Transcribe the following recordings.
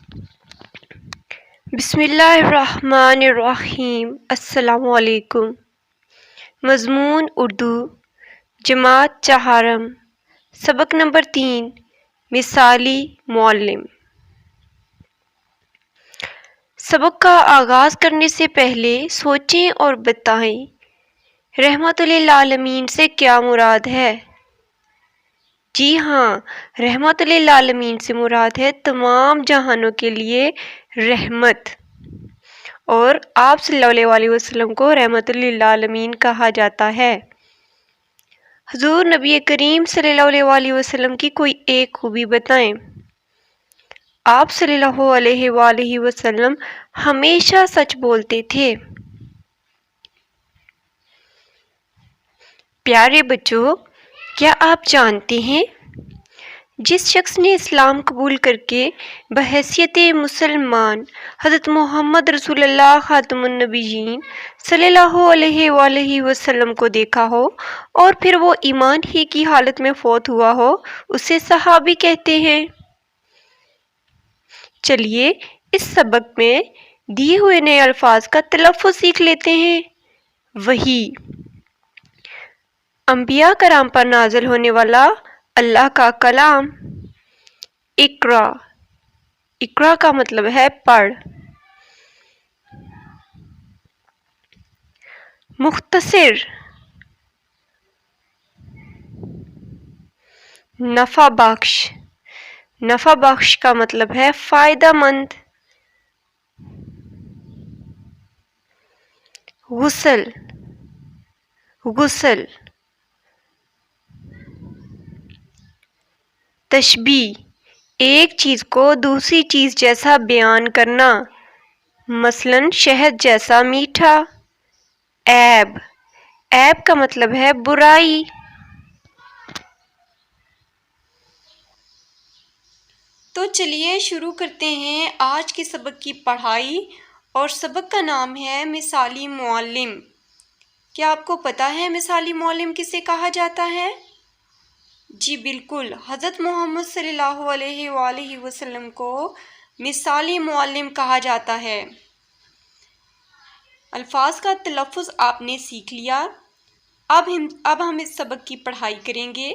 بسم اللہ الرحمن الرحیم۔ السلام علیکم۔ مضمون اردو، جماعت چہارم، سبق نمبر 3، مثالی معلم۔ سبق کا آغاز کرنے سے پہلے سوچیں اور بتائیں رحمت للعالمین سے کیا مراد ہے؟ جی ہاں، رحمت للعالمین سے مراد ہے تمام جہانوں کے لیے رحمت، اور آپ صلی اللہ علیہ وسلم کو رحمت للعالمین کہا جاتا ہے۔ حضور نبی کریم صلی اللہ علیہ وسلم کی کوئی ایک خوبی بتائیں۔ آپ صلی اللہ علیہ وآلہ وسلم ہمیشہ سچ بولتے تھے۔ پیارے بچوں، کیا آپ جانتے ہیں جس شخص نے اسلام قبول کر کے بحیثیت مسلمان حضرت محمد رسول اللہ خاتم النبیین صلی اللہ علیہ وآلہ وسلم کو دیکھا ہو اور پھر وہ ایمان ہی کی حالت میں فوت ہوا ہو، اسے صحابی کہتے ہیں؟ چلیے اس سبق میں دیے ہوئے نئے الفاظ کا تلفظ سیکھ لیتے ہیں۔ وحی، انبیاء کرام پر نازل ہونے والا اللہ کا کلام۔ اقرا، اقرا کا مطلب ہے پڑھ۔ مختصر، نفع بخش، نفع بخش کا مطلب ہے فائدہ مند۔ غسل، غسل، تشبیہ، ایک چیز کو دوسری چیز جیسا بیان کرنا، مثلاً شہد جیسا میٹھا۔ عیب، عیب کا مطلب ہے برائی۔ تو چلیے شروع کرتے ہیں آج کے سبق کی پڑھائی، اور سبق کا نام ہے مثالی معلم۔ کیا آپ کو پتہ ہے مثالی معلم کسے کہا جاتا ہے؟ جی بالکل، حضرت محمد صلی اللہ علیہ وآلہ وسلم کو مثالی معلم کہا جاتا ہے۔ الفاظ کا تلفظ آپ نے سیکھ لیا۔ اب ہم اس سبق کی پڑھائی کریں گے۔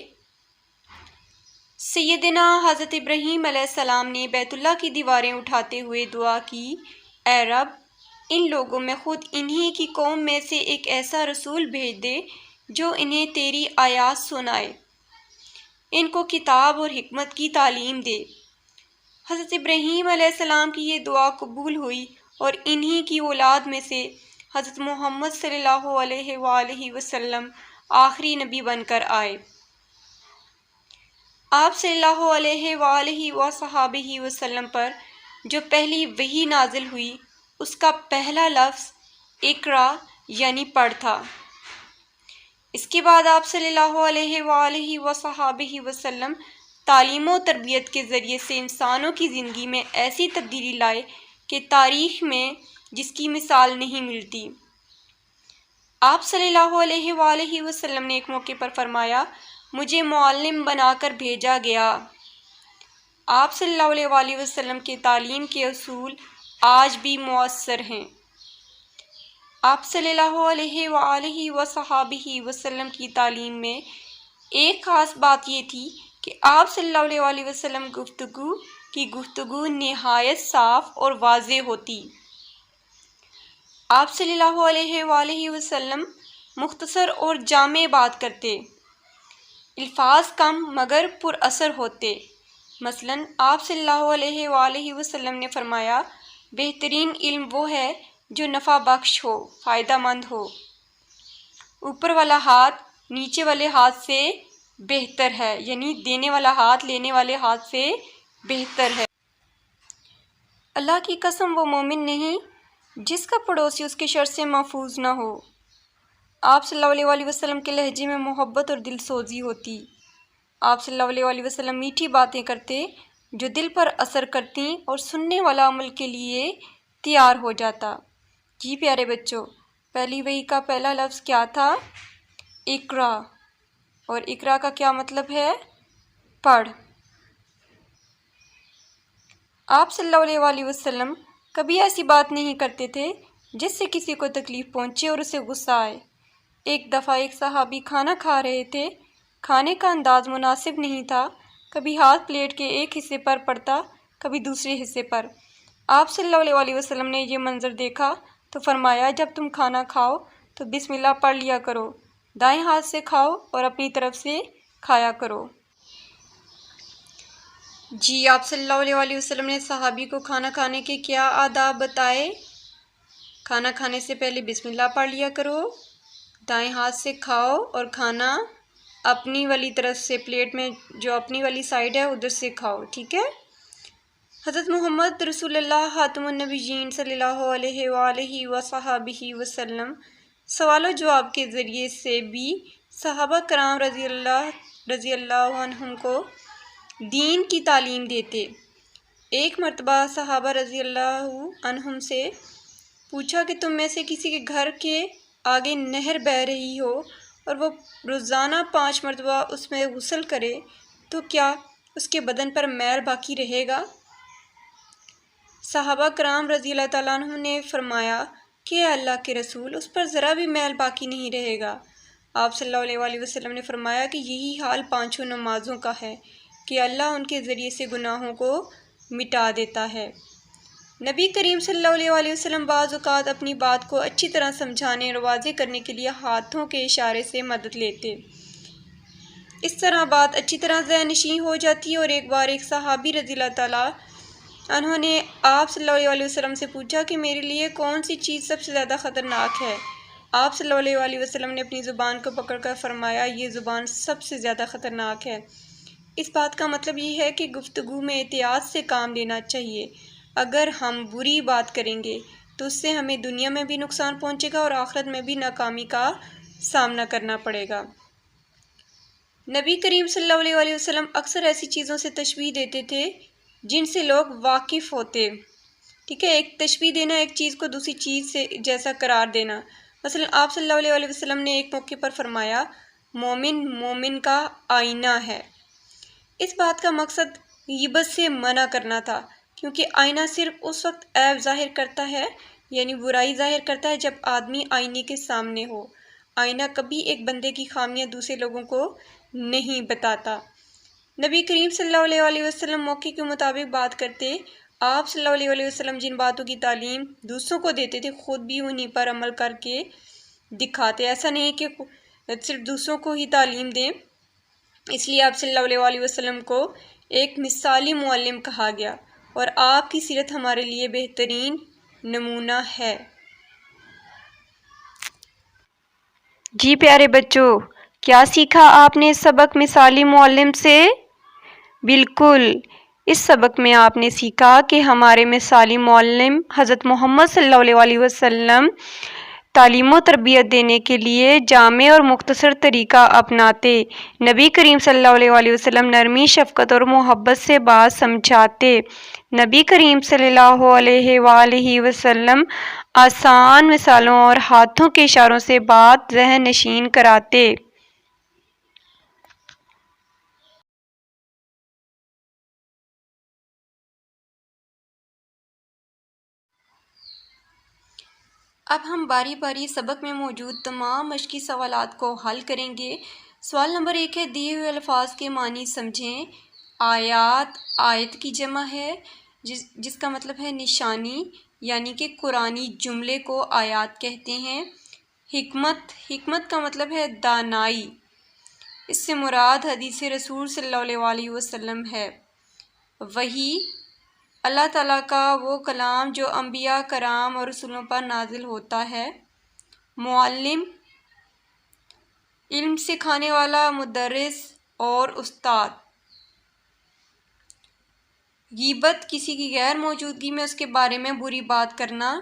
سیدنا حضرت ابراہیم علیہ السلام نے بیت اللہ کی دیواریں اٹھاتے ہوئے دعا کی، اے رب، ان لوگوں میں خود انہی کی قوم میں سے ایک ایسا رسول بھیج دے جو انہیں تیری آیات سنائے، ان کو کتاب اور حکمت کی تعلیم دے۔ حضرت ابراہیم علیہ السلام کی یہ دعا قبول ہوئی اور انہی کی اولاد میں سے حضرت محمد صلی اللہ علیہ وآلہ وسلم آخری نبی بن کر آئے۔ آپ صلی اللہ علیہ وآلہ وصحبہ وسلم پر جو پہلی وحی نازل ہوئی، اس کا پہلا لفظ اقرا یعنی پڑھ تھا۔ اس کے بعد آپ صلی اللہ علیہ وآلہ وصحبہ وسلم تعلیم و تربیت کے ذریعے سے انسانوں کی زندگی میں ایسی تبدیلی لائے کہ تاریخ میں جس کی مثال نہیں ملتی۔ آپ صلی اللہ علیہ وآلہ وسلم نے ایک موقع پر فرمایا، مجھے معلم بنا کر بھیجا گیا۔ آپ صلی اللہ علیہ وآلہ وسلم کے تعلیم کے اصول آج بھی مؤثر ہیں۔ آپ صلی اللہ علیہ وآلہ وصحبہ وسلم کی تعلیم میں ایک خاص بات یہ تھی کہ آپ صلی اللہ علیہ وآلہ وسلم گفتگو نہایت صاف اور واضح ہوتی۔ آپ صلی اللہ علیہ وآلہ وسلم مختصر اور جامع بات کرتے، الفاظ کم مگر پر اثر ہوتے۔ مثلاً آپ صلی اللہ علیہ وآلہ وسلم نے فرمایا، بہترین علم وہ ہے جو نفع بخش ہو، فائدہ مند ہو۔ اوپر والا ہاتھ نیچے والے ہاتھ سے بہتر ہے، یعنی دینے والا ہاتھ لینے والے ہاتھ سے بہتر ہے۔ اللہ کی قسم وہ مومن نہیں جس کا پڑوسی اس کے شر سے محفوظ نہ ہو۔ آپ صلی اللہ علیہ وسلم کے لہجے میں محبت اور دل سوزی ہوتی۔ آپ صلی اللہ علیہ وسلم میٹھی باتیں کرتے جو دل پر اثر کرتی اور سننے والا عمل کے لیے تیار ہو جاتا۔ جی پیارے بچوں، پہلی وحی کا پہلا لفظ کیا تھا؟ اقرا، اور اقرا کا کیا مطلب ہے؟ پڑھ۔ آپ صلی اللہ علیہ وسلم کبھی ایسی بات نہیں کرتے تھے جس سے کسی کو تکلیف پہنچے اور اسے غصہ آئے۔ ایک دفعہ ایک صحابی کھانا کھا رہے تھے، کھانے کا انداز مناسب نہیں تھا، کبھی ہاتھ پلیٹ کے ایک حصے پر پڑتا، کبھی دوسرے حصے پر۔ آپ صلی اللہ علیہ وسلم نے یہ منظر دیکھا تو فرمایا، جب تم کھانا کھاؤ تو بسم اللہ پڑھ لیا کرو، دائیں ہاتھ سے کھاؤ اور اپنی طرف سے کھایا کرو۔ جی، آپ صلی اللہ علیہ وسلم نے صحابی کو کھانا کھانے کے کیا آداب بتائے؟ کھانا کھانے سے پہلے بسم اللہ پڑھ لیا کرو، دائیں ہاتھ سے کھاؤ اور کھانا اپنی والی طرف سے، پلیٹ میں جو اپنی والی سائیڈ ہے ادھر سے کھاؤ، ٹھیک ہے؟ حضرت محمد رسول اللہ خاتم النبیین صلی اللہ علیہ وآلہ وصحبہ وسلم سوال و جواب کے ذریعے سے بھی صحابہ کرام رضی اللہ عنہم کو دین کی تعلیم دیتے۔ ایک مرتبہ صحابہ رضی اللہ عنہم سے پوچھا کہ تم میں سے کسی کے گھر کے آگے نہر بہہ رہی ہو اور وہ روزانہ 5 مرتبہ اس میں غسل کرے تو کیا اس کے بدن پر میل باقی رہے گا؟ صحابہ کرام رضی اللہ تعالیٰ عنہ نے فرمایا کہ اے اللہ کے رسول، اس پر ذرا بھی میل باقی نہیں رہے گا۔ آپ صلی اللہ علیہ وسلم نے فرمایا کہ یہی حال 5 نمازوں کا ہے کہ اللہ ان کے ذریعے سے گناہوں کو مٹا دیتا ہے۔ نبی کریم صلی اللہ علیہ وسلم بعض اوقات اپنی بات کو اچھی طرح سمجھانے اور واضح کرنے کے لیے ہاتھوں کے اشارے سے مدد لیتے۔ اس طرح بات اچھی طرح ذہن نشین ہو جاتی ہے۔ اور ایک بار ایک صحابی رضی اللہ تعالیٰ عنہ نے آپ صلی اللہ علیہ وسلم سے پوچھا کہ میرے لیے کون سی چیز سب سے زیادہ خطرناک ہے؟ آپ صلی اللہ علیہ وسلم نے اپنی زبان کو پکڑ کر فرمایا، یہ زبان سب سے زیادہ خطرناک ہے۔ اس بات کا مطلب یہ ہے کہ گفتگو میں احتیاط سے کام لینا چاہیے۔ اگر ہم بری بات کریں گے تو اس سے ہمیں دنیا میں بھی نقصان پہنچے گا اور آخرت میں بھی ناکامی کا سامنا کرنا پڑے گا۔ نبی کریم صلی اللہ علیہ وسلم اکثر ایسی چیزوں سے تشبیہ دیتے تھے جن سے لوگ واقف ہوتے۔ ٹھیک ہے، ایک تشبیہ دینا، ایک چیز کو دوسری چیز سے جیسا قرار دینا۔ مثلا آپ صلی اللہ علیہ وسلم نے ایک موقع پر فرمایا، مومن مومن کا آئینہ ہے۔ اس بات کا مقصد غیبت سے منع کرنا تھا، کیونکہ آئینہ صرف اس وقت عیب ظاہر کرتا ہے، یعنی برائی ظاہر کرتا ہے، جب آدمی آئینے کے سامنے ہو۔ آئینہ کبھی ایک بندے کی خامیاں دوسرے لوگوں کو نہیں بتاتا۔ نبی کریم صلی اللہ علیہ وسلم موقع کے مطابق بات کرتے۔ آپ صلی اللہ علیہ وسلم جن باتوں کی تعلیم دوسروں کو دیتے تھے خود بھی انہی پر عمل کر کے دکھاتے۔ ایسا نہیں کہ صرف دوسروں کو ہی تعلیم دیں، اس لیے آپ صلی اللہ علیہ وسلم کو ایک مثالی معلم کہا گیا، اور آپ کی سیرت ہمارے لیے بہترین نمونہ ہے۔ جی پیارے بچوں، کیا سیکھا آپ نے اس سبق مثالی معلم سے؟ بالکل، اس سبق میں آپ نے سیکھا کہ ہمارے مثالی معلم حضرت محمد صلی اللہ علیہ وسلم تعلیم و تربیت دینے کے لیے جامع اور مختصر طریقہ اپناتے۔ نبی کریم صلی اللہ علیہ وسلم نرمی، شفقت اور محبت سے بات سمجھاتے۔ نبی کریم صلی اللہ علیہ وآلہ وسلم آسان مثالوں اور ہاتھوں کے اشاروں سے بات ذہن نشین کراتے۔ اب ہم باری باری سبق میں موجود تمام مشقی سوالات کو حل کریں گے۔ سوال نمبر 1 ہے، دیے ہوئے الفاظ کے معنی سمجھیں۔ آیات، آیت کی جمع ہے جس کا مطلب ہے نشانی، یعنی کہ قرآنی جملے کو آیات کہتے ہیں۔ حکمت، حکمت کا مطلب ہے دانائی، اس سے مراد حدیث رسول صلی اللہ علیہ وسلم ہے۔ وحی، اللہ تعالیٰ کا وہ کلام جو انبیاء کرام اور رسولوں پر نازل ہوتا ہے۔ معلم، علم سکھانے والا، مدرس اور استاد۔ غیبت، کسی کی غیر موجودگی میں اس کے بارے میں بری بات کرنا۔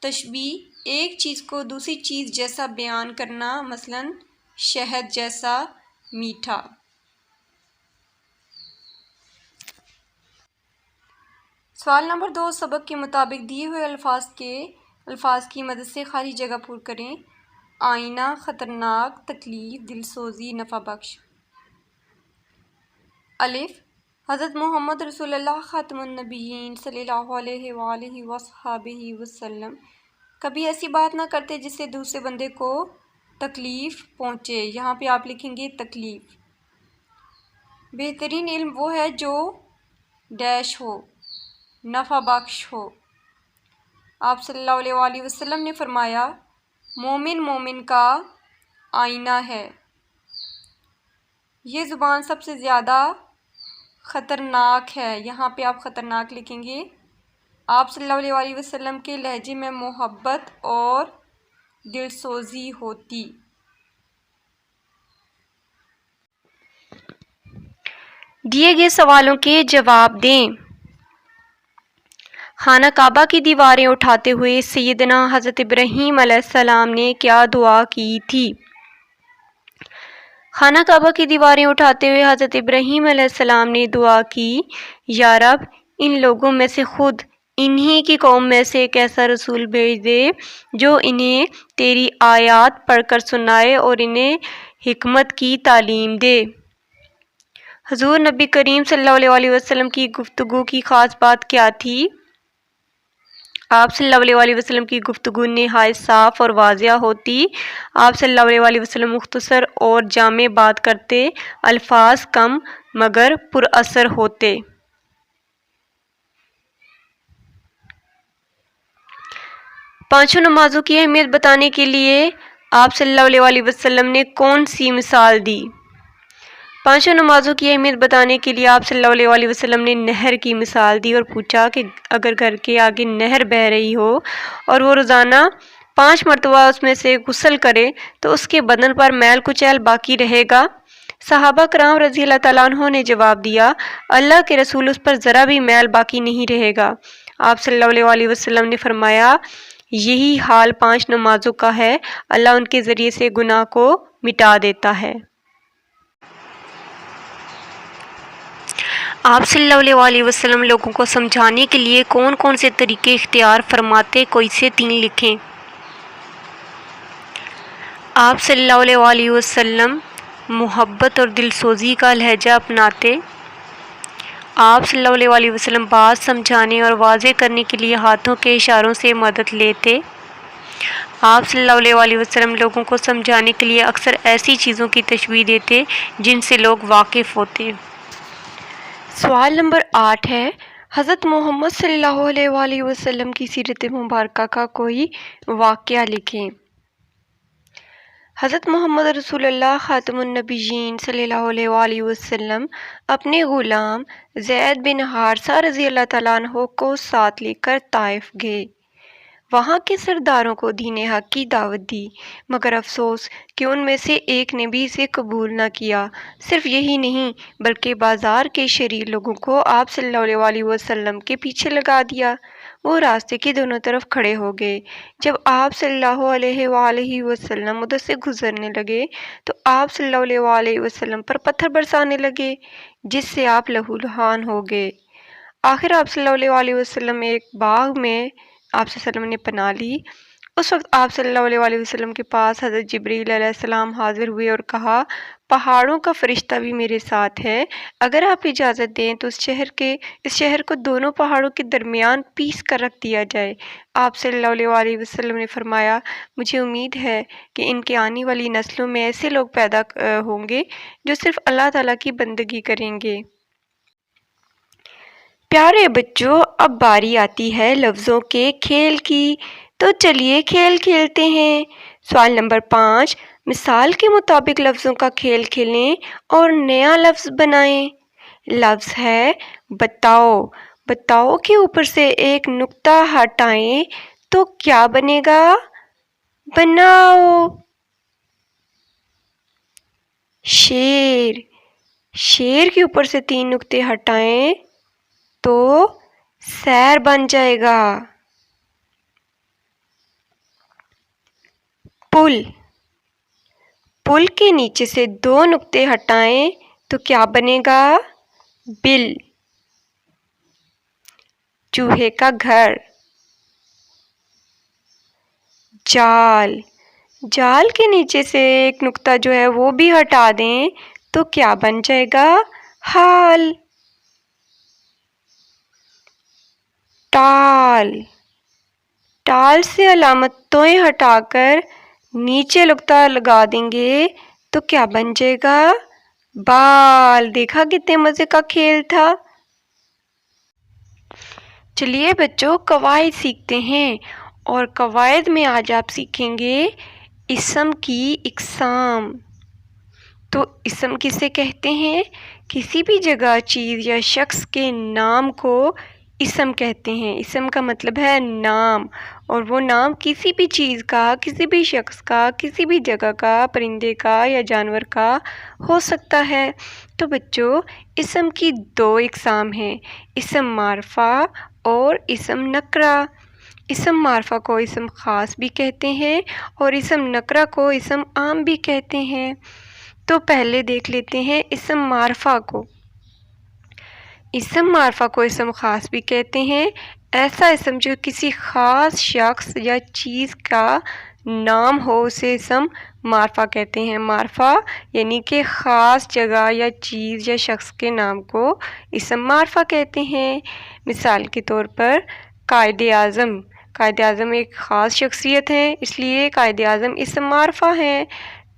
تشبیہ، ایک چیز کو دوسری چیز جیسا بیان کرنا، مثلا شہد جیسا میٹھا۔ سوال نمبر 2، سبق کے مطابق دیے ہوئے الفاظ کی مدد سے خالی جگہ پر کریں۔ آئینہ، خطرناک، تکلیف، دل سوزی، نفع بخش۔ الف، حضرت محمد رسول اللہ خاتم النبیین صلی اللہ علیہ وآلہ وصحبہ وسلم کبھی ایسی بات نہ کرتے جس سے دوسرے بندے کو تکلیف پہنچے۔ یہاں پہ آپ لکھیں گے تکلیف۔ بہترین علم وہ ہے جو ڈیش ہو، نفع بخش ہو۔ آپ صلی اللہ علیہ وآلہ وسلم نے فرمایا مومن مومن کا آئینہ ہے۔ یہ زبان سب سے زیادہ خطرناک ہے۔ یہاں پہ آپ خطرناک لکھیں گے۔ آپ صلی اللہ علیہ وآلہ وسلم کے لہجے میں محبت اور دل سوزی ہوتی۔ دیے گئے سوالوں کے جواب دیں۔ خانہ کعبہ کی دیواریں اٹھاتے ہوئے سیدنا حضرت ابراہیم علیہ السلام نے کیا دعا کی تھی؟ خانہ کعبہ کی دیواریں اٹھاتے ہوئے حضرت ابراہیم علیہ السلام نے دعا کی، یا رب ان لوگوں میں سے خود انہی کی قوم میں سے ایک ایسا رسول بھیج دے جو انہیں تیری آیات پڑھ کر سنائے اور انہیں حکمت کی تعلیم دے۔ حضور نبی کریم صلی اللہ علیہ وسلم کی گفتگو کی خاص بات کیا تھی؟ آپ صلی اللہ علیہ وسلم کی گفتگو نہایت صاف اور واضح ہوتی۔ آپ صلی اللہ علیہ وسلم مختصر اور جامع بات کرتے، الفاظ کم مگر پر اثر ہوتے۔ پانچوں نمازوں کی اہمیت بتانے کے لیے آپ صلی اللہ علیہ وسلم نے کون سی مثال دی؟ پانچوں نمازوں کی اہمیت بتانے کے لیے آپ صلی اللہ علیہ وسلم نے نہر کی مثال دی اور پوچھا کہ اگر گھر کے آگے نہر بہہ رہی ہو اور وہ روزانہ 5 مرتبہ اس میں سے غسل کرے تو اس کے بدن پر میل کچیل باقی رہے گا؟ صحابہ کرام رضی اللہ تعالیٰ عنہ نے جواب دیا، اللہ کے رسول اس پر ذرا بھی میل باقی نہیں رہے گا۔ آپ صلی اللہ علیہ وسلم نے فرمایا یہی حال 5 نمازوں کا ہے، اللہ ان کے ذریعے سے گناہ کو مٹا دیتا ہے۔ آپ صلی اللہ علیہ وسلم لوگوں کو سمجھانے کے لیے کون کون سے طریقے اختیار فرماتے؟ کوئی سے 3 لکھیں۔ آپ صلی اللہ علیہ وسلم محبت اور دل سوزی کا لہجہ اپناتے۔ آپ صلی اللہ علیہ وسلم بات سمجھانے اور واضح کرنے کے لیے ہاتھوں کے اشاروں سے مدد لیتے۔ آپ صلی اللہ علیہ وسلم لوگوں کو سمجھانے کے لیے اکثر ایسی چیزوں کی تشبیہ دیتے جن سے لوگ واقف ہوتے۔ سوال نمبر 8 ہے، حضرت محمد صلی اللہ علیہ وسلم کی سیرت مبارکہ کا کوئی واقعہ لکھیں۔ حضرت محمد رسول اللہ خاتم النبیین صلی اللہ علیہ وسلم اپنے غلام زید بن حارثہ رضی اللہ تعالیٰ عنہ کو ساتھ لے کر طائف گئے۔ وہاں کے سرداروں کو دین حق کی دعوت دی، مگر افسوس کہ ان میں سے ایک نے بھی اسے قبول نہ کیا۔ صرف یہی نہیں بلکہ بازار کے شریر لوگوں کو آپ صلی اللہ علیہ وسلم کے پیچھے لگا دیا۔ وہ راستے کے دونوں طرف کھڑے ہو گئے۔ جب آپ صلی اللہ علیہ وآلہ وسلم ادھر سے گزرنے لگے تو آپ صلی اللہ علیہ وسلم پر پتھر برسانے لگے، جس سے آپ لہو لہان ہو گئے۔ آخر آپ صلی اللہ علیہ وسلم ایک باغ میں آپ صلی اللہ علیہ وسلم نے پناہ لی۔ اس وقت آپ صلی اللہ علیہ وسلم کے پاس حضرت جبریل علیہ السلام حاضر ہوئے اور کہا، پہاڑوں کا فرشتہ بھی میرے ساتھ ہے، اگر آپ اجازت دیں تو اس شہر کو دونوں پہاڑوں کے درمیان پیس کر رکھ دیا جائے۔ آپ صلی اللہ علیہ وسلم نے فرمایا، مجھے امید ہے کہ ان کے آنے والی نسلوں میں ایسے لوگ پیدا ہوں گے جو صرف اللہ تعالیٰ کی بندگی کریں گے۔ پیارے بچوں، اب باری آتی ہے لفظوں کے کھیل کی، تو چلیے کھیل کھیلتے ہیں۔ سوال نمبر 5، مثال کے مطابق لفظوں کا کھیل کھیلیں اور نیا لفظ بنائیں۔ لفظ ہے بتاؤ۔ بتاؤ کے اوپر سے ایک نقطہ ہٹائیں تو کیا بنے گا؟ بناؤ۔ شیر۔ شیر کے اوپر سے 3 نقطے ہٹائیں تو سیر بن جائے گا۔ پل۔ پل کے نیچے سے 2 نقطے ہٹائیں تو کیا بنے گا؟ بل۔ چوہے کا گھر۔ جال۔ جال کے نیچے سے ایک نقطہ جو ہے وہ بھی ہٹا دیں تو کیا بن جائے گا؟ ہال۔ ٹال، ٹال سے علامت توئیں ہٹا کر نیچے نقطہ لگا دیں گے تو کیا بن جائے گا؟ بال۔ دیکھا کتنے مزے کا کھیل تھا۔ چلیے بچوں قواعد سیکھتے ہیں، اور قواعد میں آج آپ سیکھیں گے اسم کی اقسام۔ تو اسم کسے کہتے ہیں؟ کسی بھی جگہ، چیز یا شخص کے نام کو اسم کہتے ہیں۔ اسم کا مطلب ہے نام، اور وہ نام کسی بھی چیز کا، کسی بھی شخص کا، کسی بھی جگہ کا، پرندے کا یا جانور کا ہو سکتا ہے۔ تو بچوں اسم کی دو اقسام ہیں، اسم معرفہ اور اسم نکرہ۔ اسم معرفہ کو اسم خاص بھی کہتے ہیں اور اسم نکرہ کو اسم عام بھی کہتے ہیں۔ تو پہلے دیکھ لیتے ہیں اسم معرفہ کو۔ اسم معرفہ کو اسم خاص بھی کہتے ہیں، ایسا اسم جو کسی خاص شخص یا چیز کا نام ہو اسے اسم معرفہ کہتے ہیں۔ معرفہ یعنی کہ خاص جگہ یا چیز یا شخص کے نام کو اسم معرفہ کہتے ہیں۔ مثال کے طور پر قائد اعظم۔ قائد اعظم ایک خاص شخصیت ہے، اس لیے قائد اعظم اسم معرفہ ہے۔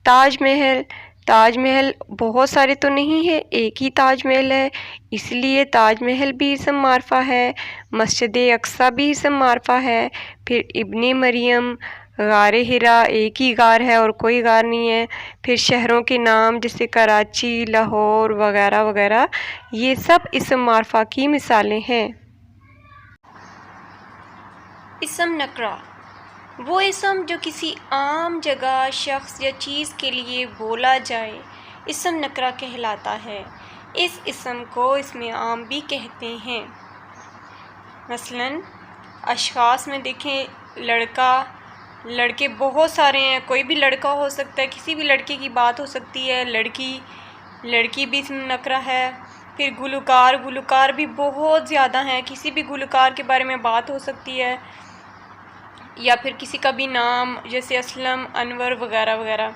تاج محل، تاج محل بہت سارے تو نہیں ہے، ایک ہی تاج محل ہے، اس لیے تاج محل بھی اسم معرفہ ہے۔ مسجد اقصیٰ بھی اسم معرفہ ہے۔ پھر ابن مریم، غار حرا ایک ہی غار ہے اور کوئی غار نہیں ہے۔ پھر شہروں کے نام جیسے کراچی، لاہور وغیرہ وغیرہ، یہ سب اسم معرفہ کی مثالیں ہیں۔ اسم نکرہ وہ اسم جو کسی عام جگہ، شخص یا چیز کے لیے بولا جائے اسم نکرہ کہلاتا ہے۔ اس اسم کو اسم عام بھی کہتے ہیں۔ مثلاً اشخاص میں دیکھیں، لڑکا، لڑکے بہت سارے ہیں، کوئی بھی لڑکا ہو سکتا ہے، کسی بھی لڑکے کی بات ہو سکتی ہے۔ لڑکی، لڑکی بھی اسم نکرہ ہے۔ پھر گلوکار، گلوکار بھی بہت زیادہ ہیں، کسی بھی گلوکار کے بارے میں بات ہو سکتی ہے، یا پھر کسی کا بھی نام جیسے اسلم، انور وغیرہ وغیرہ۔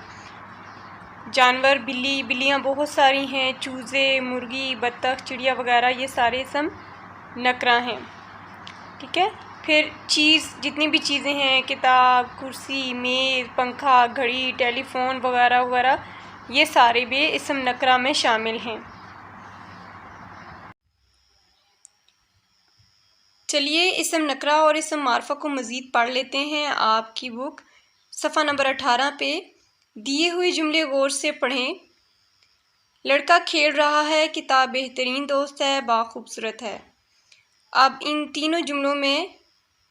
جانور، بلی، بلیاں بہت ساری ہیں، چوزے، مرغی، بطخ، چڑیا وغیرہ، یہ سارے اسم نکرہ ہیں۔ ٹھیک ہے۔ پھر چیز، جتنی بھی چیزیں ہیں، کتاب، کرسی، میز، پنکھا، گھڑی، ٹیلی فون وغیرہ وغیرہ، یہ سارے بھی اسم نکرہ میں شامل ہیں۔ چلیے اسم نکرہ اور اسم معرفہ کو مزید پڑھ لیتے ہیں۔ آپ کی بک صفحہ نمبر 18 پہ دیے ہوئے جملے غور سے پڑھیں۔ لڑکا کھیل رہا ہے، کتاب بہترین دوست ہے، باغ خوبصورت ہے۔ اب ان تینوں جملوں میں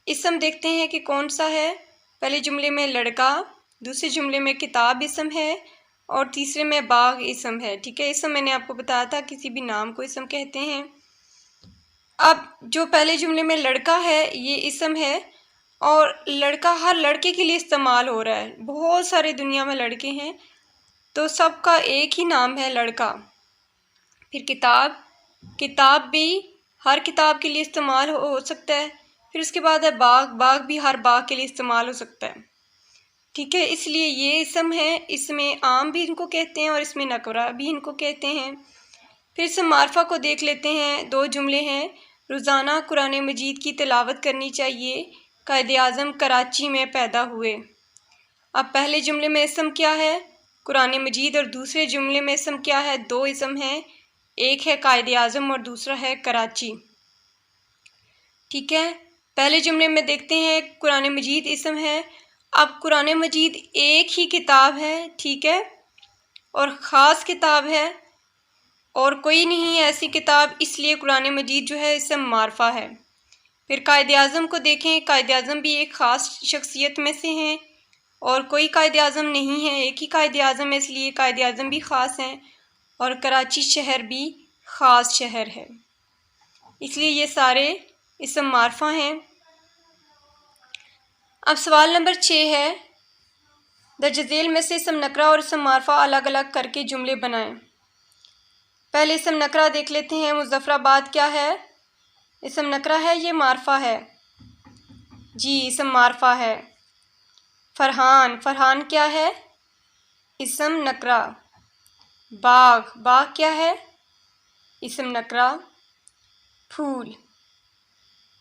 اسم دیکھتے ہیں کہ کون سا ہے۔ پہلے جملے میں لڑکا، دوسرے جملے میں کتاب اسم ہے، اور تیسرے میں باغ اسم ہے۔ ٹھیک ہے، اسم میں نے آپ کو بتایا تھا کسی بھی نام کو اسم کہتے ہیں۔ اب جو پہلے جملے میں لڑکا ہے یہ اسم ہے، اور لڑکا ہر لڑکے کے لیے استعمال ہو رہا ہے۔ بہت سارے دنیا میں لڑکے ہیں، تو سب کا ایک ہی نام ہے لڑکا۔ پھر کتاب، کتاب بھی ہر کتاب کے لیے استعمال ہو سکتا ہے۔ پھر اس کے بعد ہے باغ، باغ بھی ہر باغ کے لیے استعمال ہو سکتا ہے۔ ٹھیک ہے، اس لیے یہ اسم ہے، اسم عام بھی ان کو کہتے ہیں اور اسم نکرہ بھی ان کو کہتے ہیں۔ پھر اسم معرفہ کو دیکھ لیتے ہیں۔ دو جملے ہیں، روزانہ قرآن مجید کی تلاوت کرنی چاہیے، قائد اعظم کراچی میں پیدا ہوئے۔ اب پہلے جملے میں اسم کیا ہے؟ قرآن مجید، اور دوسرے جملے میں اسم کیا ہے؟ دو اسم ہیں، ایک ہے قائد اعظم اور دوسرا ہے کراچی۔ ٹھیک ہے، پہلے جملے میں دیکھتے ہیں قرآن مجید اسم ہے۔ اب قرآن مجید ایک ہی کتاب ہے، ٹھیک ہے، اور خاص کتاب ہے، اور کوئی نہیں ہے ایسی کتاب، اس لیے قرآن مجید جو ہے اسم معرفہ ہے۔ پھر قائد اعظم کو دیکھیں، قائد اعظم بھی ایک خاص شخصیت میں سے ہیں، اور کوئی قائد اعظم نہیں ہے، ایک ہی قائد اعظم ہے، اس لیے قائد اعظم بھی خاص ہیں، اور کراچی شہر بھی خاص شہر ہے، اس لیے یہ سارے اسم معرفہ ہیں۔ اب سوال نمبر 6 ہے، درج ذیل میں سے اسم نکرہ اور اسم معرفہ الگ الگ کر کے جملے بنائیں۔ پہلے اسم نکرہ دیکھ لیتے ہیں۔ مظفر آباد کیا ہے؟ اسم نکرہ ہے، یہ معرفہ ہے؟ جی اسم معرفہ ہے۔ فرحان، فرحان کیا ہے؟ اسم نکرہ۔ باغ، باغ کیا ہے؟ اسم نکرہ۔ پھول،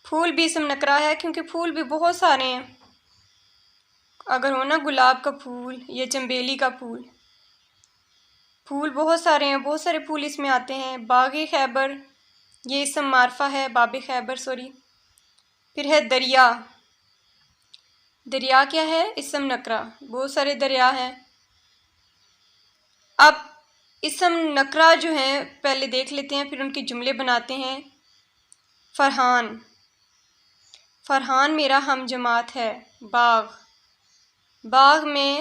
پھول بھی اسم نکرہ ہے کیونکہ پھول بھی بہت سارے ہیں، اگر ہو نا گلاب کا پھول یا چنبیلی کا پھول، پھول بہت سارے ہیں، بہت سارے پھول اس میں آتے ہیں۔ باغ خیبر یہ اسم معرفہ ہے، باب خیبر سوری۔ پھر ہے دریا، دریا کیا ہے؟ اسم نکرہ، بہت سارے دریا ہیں۔ اب اسم نکرہ جو ہیں پہلے دیکھ لیتے ہیں، پھر ان کے جملے بناتے ہیں۔ فرحان، فرحان میرا ہم جماعت ہے۔ باغ، باغ میں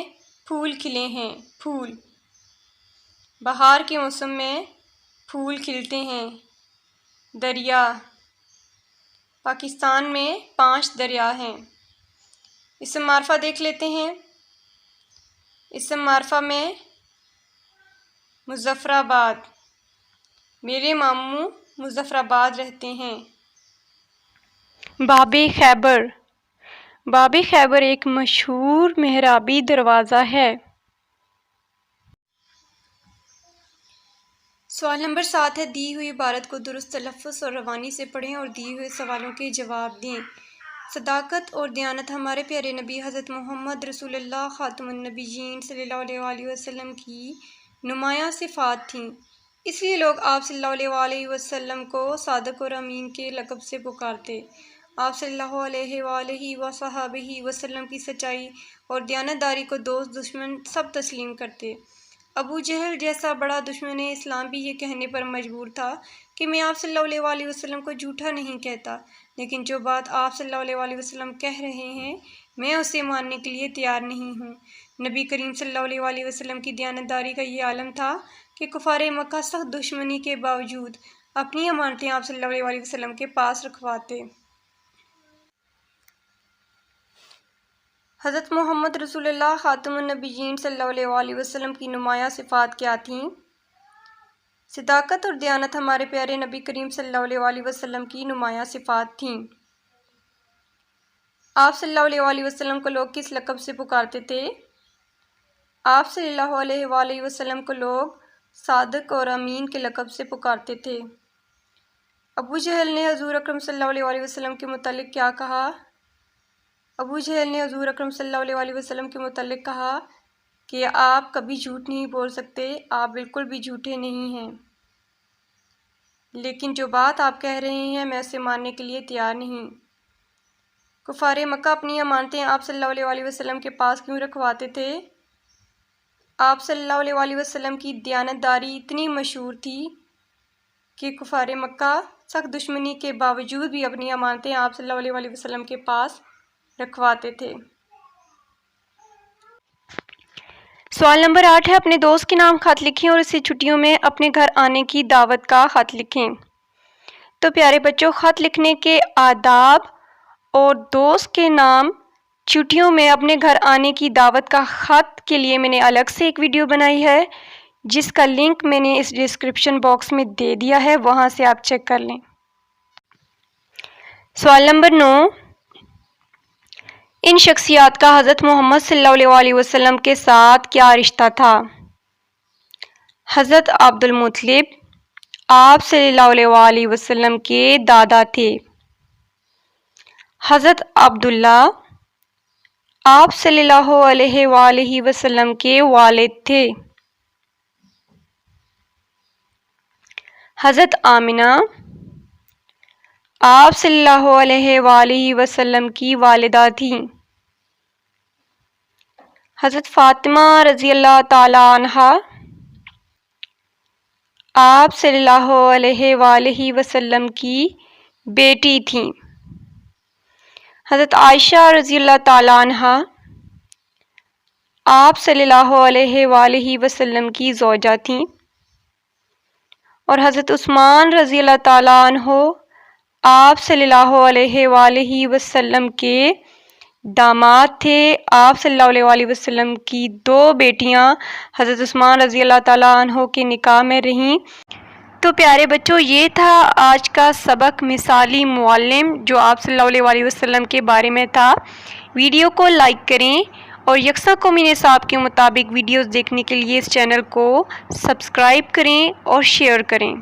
پھول کھلے ہیں، پھول، بہار کے موسم میں پھول کھلتے ہیں۔ دریا، پاکستان میں 5 دریا ہیں۔ اسم معرفہ دیکھ لیتے ہیں۔ اسم معرفہ میں مظفر آباد، میرے ماموں مظفر آباد رہتے ہیں۔ باب خیبر، باب خیبر ایک مشہور محرابی دروازہ ہے۔ سوال نمبر 7 ہے، دی ہوئی عبارت کو درست تلفظ اور روانی سے پڑھیں اور دیے ہوئے سوالوں کے جواب دیں۔ صداقت اور دیانت ہمارے پیارے نبی حضرت محمد رسول اللہ خاتم النبیین صلی اللہ علیہ وسلم کی نمایاں صفات تھیں، اس لیے لوگ آپ صلی اللہ علیہ وسلم کو صادق اور امین کے لقب سے پکارتے۔ آپ صلی اللہ علیہ وآلہ وصحبہ وسلم کی سچائی اور دیانتداری کو دوست دشمن سب تسلیم کرتے۔ ابو جہل جیسا بڑا دشمن اسلام بھی یہ کہنے پر مجبور تھا کہ میں آپ صلی اللہ علیہ وسلم کو جھوٹا نہیں کہتا، لیکن جو بات آپ صلی اللہ علیہ وسلم کہہ رہے ہیں میں اسے ماننے کے لیے تیار نہیں ہوں۔ نبی کریم صلی اللہ علیہ وسلم کی دیانتداری کا یہ عالم تھا کہ کفار مکہ سخت دشمنی کے باوجود اپنی امانتیں آپ صلی اللہ علیہ وسلم کے پاس رکھواتے۔ حضرت محمد رسول اللہ خاتم النبیین صلی اللہ علیہ وسلم کی نمایاں صفات کیا تھیں؟ صداقت اور دیانت ہمارے پیارے نبی کریم صلی اللہ علیہ وسلم کی نمایاں صفات تھیں۔ آپ صلی اللہ علیہ وسلم کو لوگ کس لقب سے پکارتے تھے؟ آپ صلی اللہ علیہ وآلہ وسلم کو لوگ صادق اور امین کے لقب سے پکارتے تھے۔ ابو جہل نے حضور اکرم صلی اللہ علیہ وسلم کے متعلق کیا کہا؟ ابو جہل نے حضور اکرم صلی اللہ علیہ وسلم کے متعلق کہا کہ آپ کبھی جھوٹ نہیں بول سکتے، آپ بالکل بھی جھوٹے نہیں ہیں، لیکن جو بات آپ کہہ رہے ہیں میں اسے ماننے کے لیے تیار نہیں۔ کفار مکہ اپنی امانتیں آپ صلی اللہ علیہ وسلم کے پاس کیوں رکھواتے تھے؟ آپ صلی اللہ علیہ وسلم کی دیانتداری اتنی مشہور تھی کہ کفار مکہ سخت دشمنی کے باوجود بھی اپنی امانتیں آپ صلی اللہ علیہ وسلم کے پاس رکھواتے تھے۔ سوال نمبر 8 ہے، اپنے دوست کے نام خط لکھیں اور اسے چھٹیوں میں اپنے گھر آنے کی دعوت کا خط لکھیں۔ تو پیارے بچوں، خط لکھنے کے آداب اور دوست کے نام چھٹیوں میں اپنے گھر آنے کی دعوت کا خط کے لیے میں نے الگ سے ایک ویڈیو بنائی ہے، جس کا لنک میں نے اس ڈسکرپشن باکس میں دے دیا ہے، وہاں سے آپ چیک کر لیں۔ سوال نمبر 9، ان شخصیات کا حضرت محمد صلی اللہ علیہ وسلم کے ساتھ کیا رشتہ تھا؟ حضرت عبد المطلب آپ صلی اللہ علیہ وسلم کے دادا تھے۔ حضرت عبداللہ آپ صلی اللہ علیہ وآلہ وسلم کے والد تھے۔ حضرت آمنہ آپ صلی اللہ علیہ وآلہ وسلم کی والدہ تھیں۔ حضرت فاطمہ رضی اللہ تعالی عنہا آپ صلی اللہ علیہ وآلہ وسلم کی بیٹی تھیں۔ حضرت عائشہ رضی اللہ تعالی عنہا آپ صلی اللہ علیہ وآلہ وسلم کی زوجہ تھیں، اور حضرت عثمان رضی اللہ تعالیٰ عنہ آپ صلی اللہ علیہ وآلہ وسلم کے داماد تھے۔ آپ صلی اللہ علیہ وسلم کی 2 بیٹیاں حضرت عثمان رضی اللہ تعالیٰ عنہ کے نکاح میں رہیں۔ تو پیارے بچوں، یہ تھا آج کا سبق مثالی معلم جو آپ صلی اللہ علیہ وسلم کے بارے میں تھا۔ ویڈیو کو لائک کریں اور یکساں قومی نصاب کے مطابق ویڈیوز دیکھنے کے لیے اس چینل کو سبسکرائب کریں اور شیئر کریں۔